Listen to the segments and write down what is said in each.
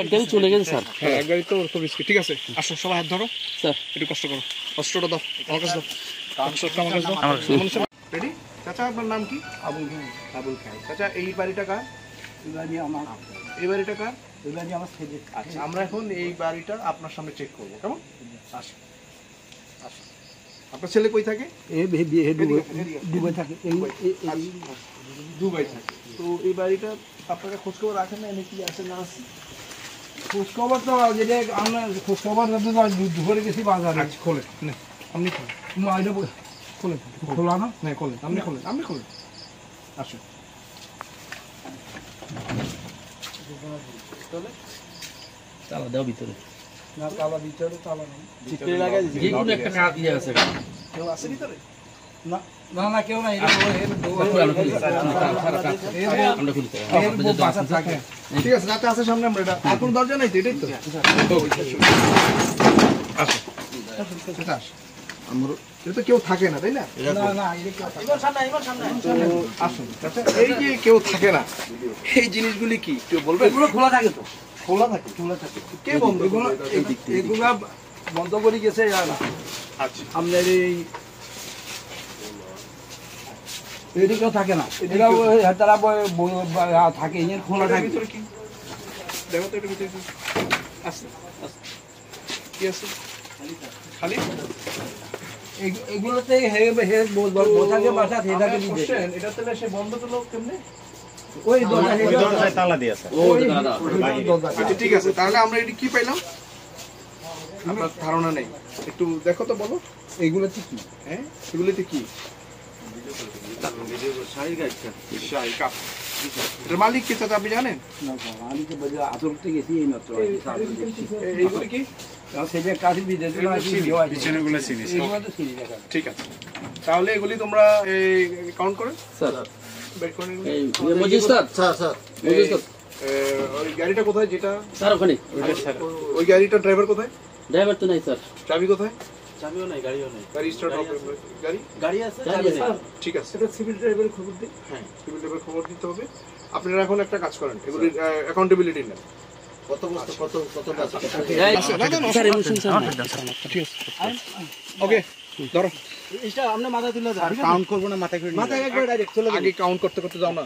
একদমই চলে গেছে স্যার। হ্যাঁ একবারই তো খুব রিস্কি। ঠিক আছে আসো সবাই হাত ধরো স্যার একটু কষ্ট করো। অস্ত্রটা দাও আমার কাছে দাও। অস্ত্রটা আমার কাছে দাও। রেডি? চাচা আপনার নাম কি? আবুল খান। আবুল খান। চাচা এই বাড়িটা কার? এবারে আমার এই বাড়িটা কার? এবারে আমার ছেলে। আচ্ছা আমরা এখন এই বাড়িটা আপনার সামনে চেক করবো কেমন? আসো আসো। আপনার ছেলে কই থাকে? দুবাই থাকে। দুবাই থাকে। তো এই বাড়িটা আপনারা খোঁজখবর রাখেন না এনে কি আছে না আছে? খোঁজখবর তো যেটা আমরা খোঁজখবর দুপুরে গেছি বাজারে। আচ্ছা খোলেন নে আপনি খোলেন। খোলেন খোলা না? না খোলেন আপনি খোলেন আপনি খোলেন। আসুন তালা দাও ভিতরে। না তালা ভিতরে তালা নেই। ভিতরে লাগাই দিয়েছি। যে কোনো একটা কাজ দিয়ে আছে। কেউ আছে ভিতরে? না না না কেউ নাই। আমরা খুলি বাসা থাকে। ঠিক আছে রাতে আছে সামনে আমরা এটা আর কোনো দরজা নাই তো এটাই তো আসো সেটা আসো আমরা এটা তো কেউ থাকে না তাই না? না না তো আসুন আচ্ছা এই যে কেউ থাকে না এই জিনিসগুলি কি কেউ বলবেন? এগুলো খোলা থাকে তো। খোলা থাকে কে বন্ধ এগুলো এগুলো বন্ধ করে গেছে আচ্ছা আপনার এদিকেও থাকে না। এদিকে তারা থাকে খোলা থাকে। ভিতরে কি দেখো তো এটা ভিতরে কি আছে কি আছে খালি এগুলোতে বোঝাকে বাসা সেটাকে দিতে এটা তাহলে সে বন্ধ করলো কেমনে? ওই দরজায় তালা দিয়ে আছে। আচ্ছা ঠিক আছে তাহলে আমরা এটি কি পাইলাম? আপনার ধারণা নেই একটু দেখো তো বলো এইগুলোতে কি? হ্যাঁ এগুলিতে কি? শাড়ি কাপ এটার মালিক কে চাচা আপনি জানেন? আমি তো আতরতে গেছি এই মাত্র। এইগুলি কি? সেটা কাঠি বিদেশে পিছনেগুলো চিনিস। ঠিক আছে তাহলে এগুলি তোমরা কাউন্ট করে স্যার বের করে নিন। এই মজিদ স্যার মজিদ স্যার ওই গাড়িটা কোথায় যেটা স্যার ওখানে ওই গাড়িটা ড্রাইভার কোথায়? ড্রাইভার তো নাই স্যার। চাবি কোথায়? চাবিও নাই গাড়িও নাই। গাড়ি স্টার্ট হবে গাড়ি আছে চাবি নেই। ঠিক আছে এটা সিভিল ড্রাইভারের খবর দিই। হ্যাঁ সিভিল ড্রাইভারের খবর দিতে হবে। আপনারা এখন একটা কাজ করেন এগুলির অ্যাকাউন্টেবিলিটি নেন। স্যার ইমোশন স্যার ঠিক আছে ওকে ধরো এটা আপনি মাথা তুলে কাউন্ট করবো না মাথায় করে মাথায় একবার ডাইরেক্ট চলে আগে কাউন্ট করতে করতে যাও না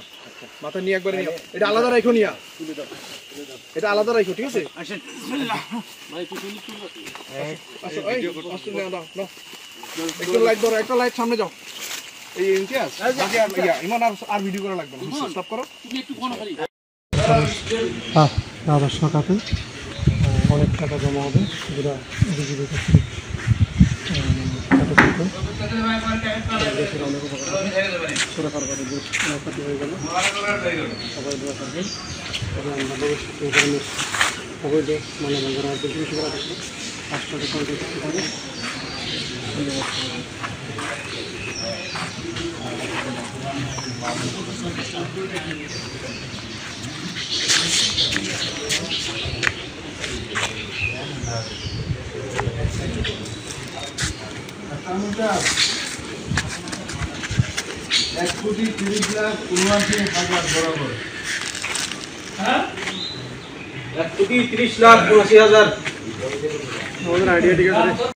মাথা নিয়ে একবার নিও এটা আলাদা রাখো নিয়া এটা আলাদা রাখো ঠিক আছে? ভাই কি শুনি শুনবা কি? আসো এই আসো নাও নাও একটু লাইট ধরো একটা লাইট সামনে যাও এই ইমতিয়াজ আগে ইমান আর ভিডিও করা লাগবে না স্টপ করো তুমি একটু কোন খালি দর্শক আছে অনেক টাকা জমা হবে যেটা বিজেপির কাছ থেকে দেশের অনেক সরকার দেশ নৌকাটি হয়ে গেল সবাই দোয়া করবেন এবং আমরা ভবিষ্যতে এই ধরনের অবৈধ মানববন্ধন আর বেশি বেশি করা থাকবে রাষ্ট্রকে কন্ট্রোল করতে হবে। ধন্যবাদ। 1,30,79,000 বরাবর। হ্যাঁ 1,30,79,000 আমাদের আইডিয়া ঠিক আছে